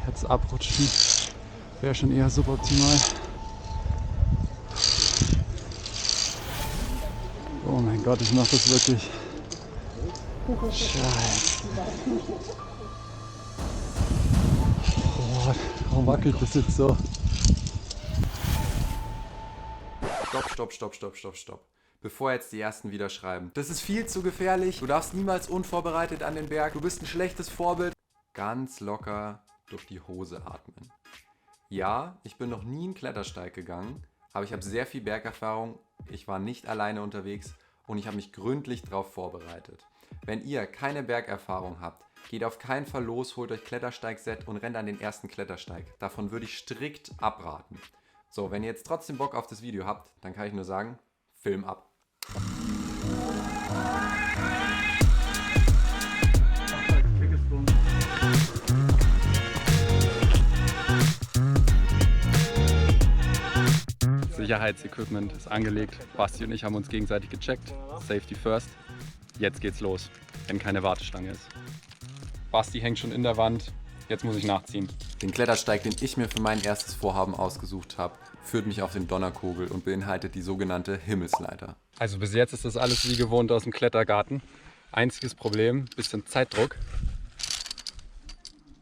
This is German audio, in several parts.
Jetzt abrutschen wäre schon eher suboptimal. Oh mein Gott, ich mache das wirklich. Scheiße. Oh, warum wackelt das jetzt so? Stopp. Bevor jetzt die ersten wieder schreiben. Das ist viel zu gefährlich. Du darfst niemals unvorbereitet an den Berg. Du bist ein schlechtes Vorbild. Ganz locker durch die Hose atmen. Ja, ich bin noch nie einen Klettersteig gegangen, aber ich habe sehr viel Bergerfahrung. Ich war nicht alleine unterwegs und ich habe mich gründlich darauf vorbereitet. Wenn ihr keine Bergerfahrung habt, geht auf keinen Fall los, holt euch Klettersteigset und rennt an den ersten Klettersteig. Davon würde ich strikt abraten. So, wenn ihr jetzt trotzdem Bock auf das Video habt, dann kann ich nur sagen, Film ab. Sicherheitsequipment ist angelegt. Basti und ich haben uns gegenseitig gecheckt. Safety first. Jetzt geht's los, wenn keine Warteschlange ist. Basti hängt schon in der Wand. Jetzt muss ich nachziehen. Den Klettersteig, den ich mir für mein erstes Vorhaben ausgesucht habe, führt mich auf den Donnerkogel und beinhaltet die sogenannte Himmelsleiter. Also bis jetzt ist das alles wie gewohnt aus dem Klettergarten. Einziges Problem, bisschen Zeitdruck.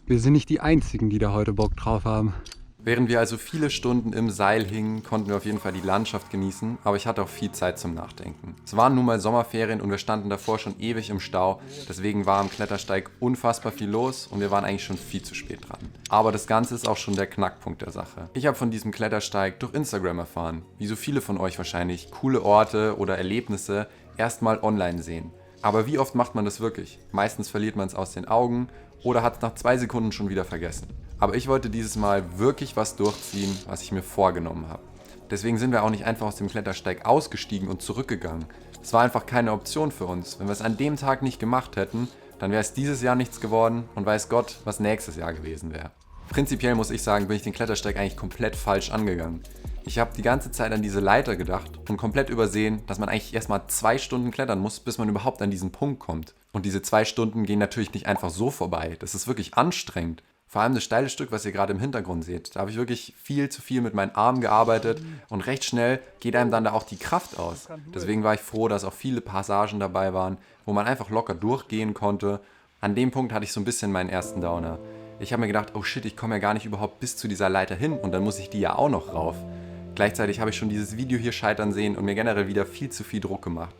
Wir sind nicht die Einzigen, die da heute Bock drauf haben. Während wir also viele Stunden im Seil hingen, konnten wir auf jeden Fall die Landschaft genießen, aber ich hatte auch viel Zeit zum Nachdenken. Es waren nun mal Sommerferien und wir standen davor schon ewig im Stau, deswegen war am Klettersteig unfassbar viel los und wir waren eigentlich schon viel zu spät dran. Aber das Ganze ist auch schon der Knackpunkt der Sache. Ich habe von diesem Klettersteig durch Instagram erfahren, wie so viele von euch wahrscheinlich coole Orte oder Erlebnisse erstmal online sehen. Aber wie oft macht man das wirklich? Meistens verliert man es aus den Augen oder hat es nach 2 Sekunden schon wieder vergessen. Aber ich wollte dieses Mal wirklich was durchziehen, was ich mir vorgenommen habe. Deswegen sind wir auch nicht einfach aus dem Klettersteig ausgestiegen und zurückgegangen. Es war einfach keine Option für uns. Wenn wir es an dem Tag nicht gemacht hätten, dann wäre es dieses Jahr nichts geworden und weiß Gott, was nächstes Jahr gewesen wäre. Prinzipiell muss ich sagen, bin ich den Klettersteig eigentlich komplett falsch angegangen. Ich habe die ganze Zeit an diese Leiter gedacht und komplett übersehen, dass man eigentlich erstmal 2 Stunden klettern muss, bis man überhaupt an diesen Punkt kommt. Und diese 2 Stunden gehen natürlich nicht einfach so vorbei. Das ist wirklich anstrengend. Vor allem das steile Stück, was ihr gerade im Hintergrund seht. Da habe ich wirklich viel zu viel mit meinen Armen gearbeitet und recht schnell geht einem dann da auch die Kraft aus. Deswegen war ich froh, dass auch viele Passagen dabei waren, wo man einfach locker durchgehen konnte. An dem Punkt hatte ich so ein bisschen meinen ersten Downer. Ich habe mir gedacht, oh shit, ich komme ja gar nicht überhaupt bis zu dieser Leiter hin und dann muss ich die ja auch noch rauf. Gleichzeitig habe ich schon dieses Video hier scheitern sehen und mir generell wieder viel zu viel Druck gemacht.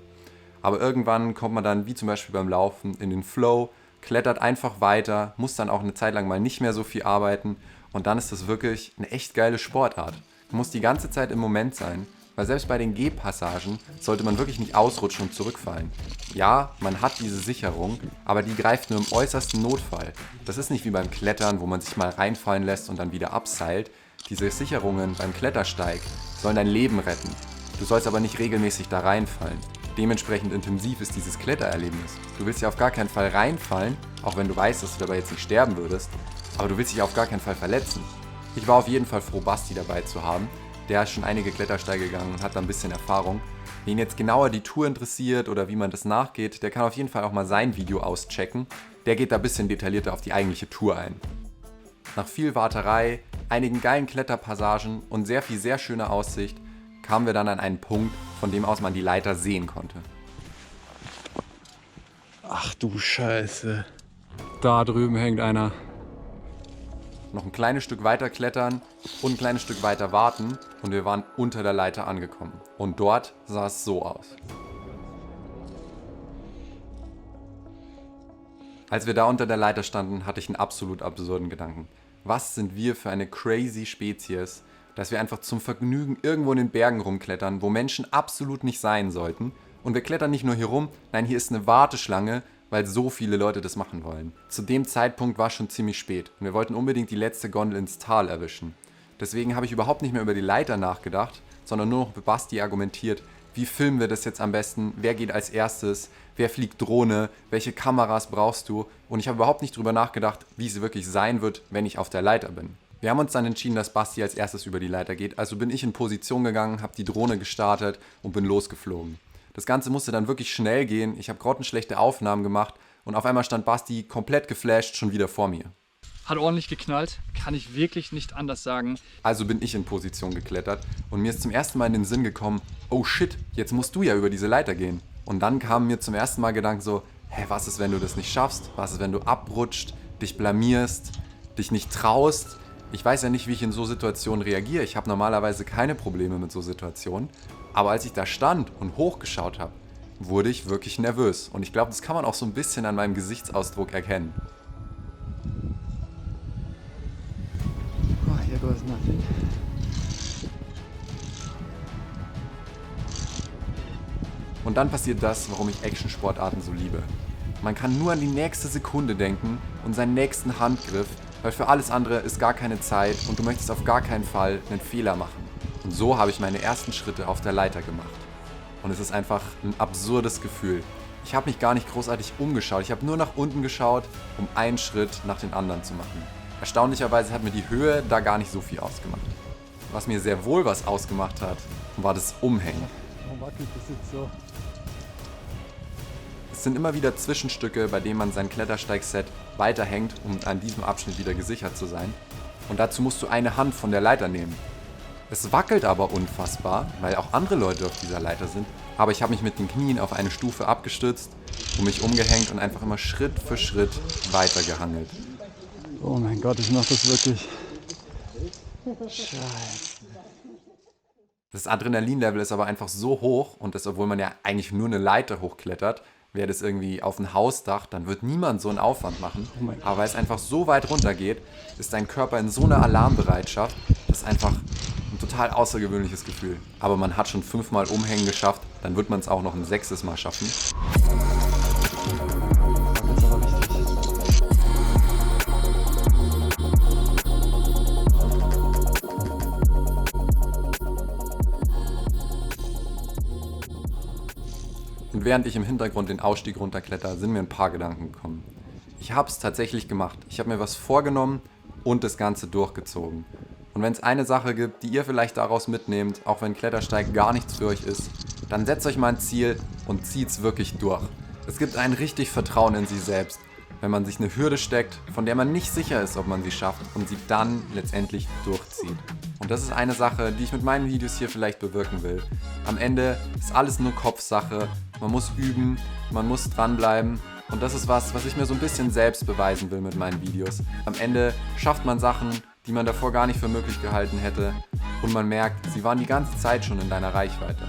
Aber irgendwann kommt man dann, wie zum Beispiel beim Laufen, in den Flow, klettert einfach weiter, muss dann auch eine Zeit lang mal nicht mehr so viel arbeiten und dann ist das wirklich eine echt geile Sportart. Man muss die ganze Zeit im Moment sein, weil selbst bei den Gehpassagen sollte man wirklich nicht ausrutschen und zurückfallen. Ja, man hat diese Sicherung, aber die greift nur im äußersten Notfall. Das ist nicht wie beim Klettern, wo man sich mal reinfallen lässt und dann wieder abseilt. Diese Sicherungen beim Klettersteig sollen dein Leben retten. Du sollst aber nicht regelmäßig da reinfallen. Dementsprechend intensiv ist dieses Klettererlebnis. Du willst ja auf gar keinen Fall reinfallen, auch wenn du weißt, dass du dabei jetzt nicht sterben würdest, aber du willst dich auf gar keinen Fall verletzen. Ich war auf jeden Fall froh, Basti dabei zu haben. Der ist schon einige Klettersteige gegangen und hat da ein bisschen Erfahrung. Wen jetzt genauer die Tour interessiert oder wie man das nachgeht, der kann auf jeden Fall auch mal sein Video auschecken. Der geht da ein bisschen detaillierter auf die eigentliche Tour ein. Nach viel Warterei, einigen geilen Kletterpassagen und sehr viel sehr schöner Aussicht kamen wir dann an einen Punkt, von dem aus man die Leiter sehen konnte. Ach du Scheiße. Da drüben hängt einer. Noch ein kleines Stück weiter klettern und ein kleines Stück weiter warten und wir waren unter der Leiter angekommen. Und dort sah es so aus. Als wir da unter der Leiter standen, hatte ich einen absolut absurden Gedanken. Was sind wir für eine crazy Spezies, dass wir einfach zum Vergnügen irgendwo in den Bergen rumklettern, wo Menschen absolut nicht sein sollten. Und wir klettern nicht nur hier rum, nein, hier ist eine Warteschlange, weil so viele Leute das machen wollen. Zu dem Zeitpunkt war es schon ziemlich spät und wir wollten unbedingt die letzte Gondel ins Tal erwischen. Deswegen habe ich überhaupt nicht mehr über die Leiter nachgedacht, sondern nur noch mit Basti argumentiert, wie filmen wir das jetzt am besten, wer geht als erstes, wer fliegt Drohne, welche Kameras brauchst du. Und ich habe überhaupt nicht drüber nachgedacht, wie es wirklich sein wird, wenn ich auf der Leiter bin. Wir haben uns dann entschieden, dass Basti als erstes über die Leiter geht, also bin ich in Position gegangen, habe die Drohne gestartet und bin losgeflogen. Das Ganze musste dann wirklich schnell gehen, ich habe grottenschlechte Aufnahmen gemacht und auf einmal stand Basti komplett geflasht schon wieder vor mir. Hat ordentlich geknallt, kann ich wirklich nicht anders sagen. Also bin ich in Position geklettert und mir ist zum ersten Mal in den Sinn gekommen, oh shit, jetzt musst du ja über diese Leiter gehen. Und dann kam mir zum ersten Mal Gedanken so, hä, was ist, wenn du das nicht schaffst? Was ist, wenn du abrutscht, dich blamierst, dich nicht traust? Ich weiß ja nicht, wie ich in so Situationen reagiere. Ich habe normalerweise keine Probleme mit so Situationen. Aber als ich da stand und hochgeschaut habe, wurde ich wirklich nervös. Und ich glaube, das kann man auch so ein bisschen an meinem Gesichtsausdruck erkennen. Oh, here goes nothing. Und dann passiert das, warum ich Actionsportarten so liebe. Man kann nur an die nächste Sekunde denken und seinen nächsten Handgriff, weil für alles andere ist gar keine Zeit und du möchtest auf gar keinen Fall einen Fehler machen. Und so habe ich meine ersten Schritte auf der Leiter gemacht. Und es ist einfach ein absurdes Gefühl. Ich habe mich gar nicht großartig umgeschaut, ich habe nur nach unten geschaut, um einen Schritt nach den anderen zu machen. Erstaunlicherweise hat mir die Höhe da gar nicht so viel ausgemacht. Was mir sehr wohl was ausgemacht hat, war das Umhängen. Warum wackelt das jetzt so? Es sind immer wieder Zwischenstücke, bei denen man sein Klettersteigset weiterhängt, um an diesem Abschnitt wieder gesichert zu sein. Und dazu musst du eine Hand von der Leiter nehmen. Es wackelt aber unfassbar, weil auch andere Leute auf dieser Leiter sind. Aber ich habe mich mit den Knien auf eine Stufe abgestützt und mich umgehängt und einfach immer Schritt für Schritt weitergehangelt. Oh mein Gott, ich mach das wirklich. Scheiße. Das Adrenalinlevel ist aber einfach so hoch und das, obwohl man ja eigentlich nur eine Leiter hochklettert, wäre das irgendwie auf ein Hausdach, dann wird niemand so einen Aufwand machen. Aber weil es einfach so weit runter geht, ist dein Körper in so einer Alarmbereitschaft, das ist einfach ein total außergewöhnliches Gefühl. Aber man hat schon 5-mal Umhängen geschafft, dann wird man es auch noch ein 6. Mal schaffen. Das ist aber richtig. Und während ich im Hintergrund den Ausstieg runterkletter, sind mir ein paar Gedanken gekommen. Ich habe es tatsächlich gemacht. Ich habe mir was vorgenommen und das Ganze durchgezogen. Und wenn es eine Sache gibt, die ihr vielleicht daraus mitnehmt, auch wenn Klettersteig gar nichts für euch ist, dann setzt euch mal ein Ziel und zieht's wirklich durch. Es gibt ein richtig Vertrauen in sich selbst, wenn man sich eine Hürde steckt, von der man nicht sicher ist, ob man sie schafft und sie dann letztendlich durchzieht. Und das ist eine Sache, die ich mit meinen Videos hier vielleicht bewirken will. Am Ende ist alles nur Kopfsache, man muss üben, man muss dranbleiben und das ist was ich mir so ein bisschen selbst beweisen will mit meinen Videos. Am Ende schafft man Sachen, die man davor gar nicht für möglich gehalten hätte und man merkt, sie waren die ganze Zeit schon in deiner Reichweite.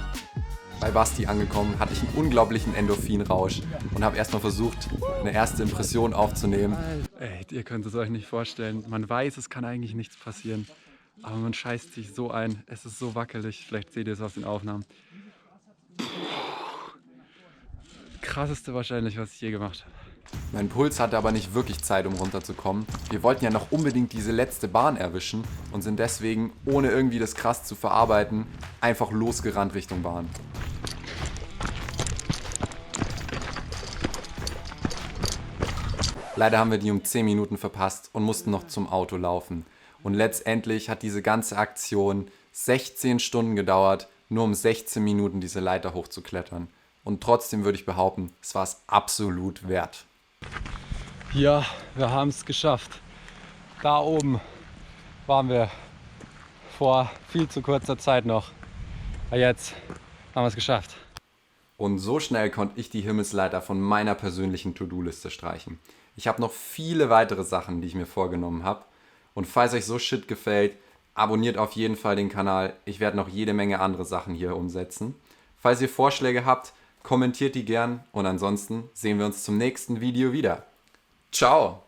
Bei Basti angekommen, hatte ich einen unglaublichen Endorphinrausch und habe erstmal versucht, eine erste Impression aufzunehmen. Ey, ihr könnt es euch nicht vorstellen. Man weiß, es kann eigentlich nichts passieren. Aber man scheißt sich so ein. Es ist so wackelig. Vielleicht seht ihr es aus den Aufnahmen. Krasseste wahrscheinlich, was ich je gemacht habe. Mein Puls hatte aber nicht wirklich Zeit, um runterzukommen. Wir wollten ja noch unbedingt diese letzte Bahn erwischen und sind deswegen, ohne irgendwie das krass zu verarbeiten, einfach losgerannt Richtung Bahn. Leider haben wir die um 10 Minuten verpasst und mussten noch zum Auto laufen. Und letztendlich hat diese ganze Aktion 16 Stunden gedauert, nur um 16 Minuten diese Leiter hochzuklettern. Und trotzdem würde ich behaupten, es war es absolut wert. Ja, wir haben es geschafft. Da oben waren wir vor viel zu kurzer Zeit noch. Aber jetzt haben wir es geschafft. Und so schnell konnte ich die Himmelsleiter von meiner persönlichen To-Do-Liste streichen. Ich habe noch viele weitere Sachen, die ich mir vorgenommen habe. Und falls euch so Shit gefällt, abonniert auf jeden Fall den Kanal. Ich werde noch jede Menge andere Sachen hier umsetzen. Falls ihr Vorschläge habt, kommentiert die gern. Und ansonsten sehen wir uns zum nächsten Video wieder. Ciao!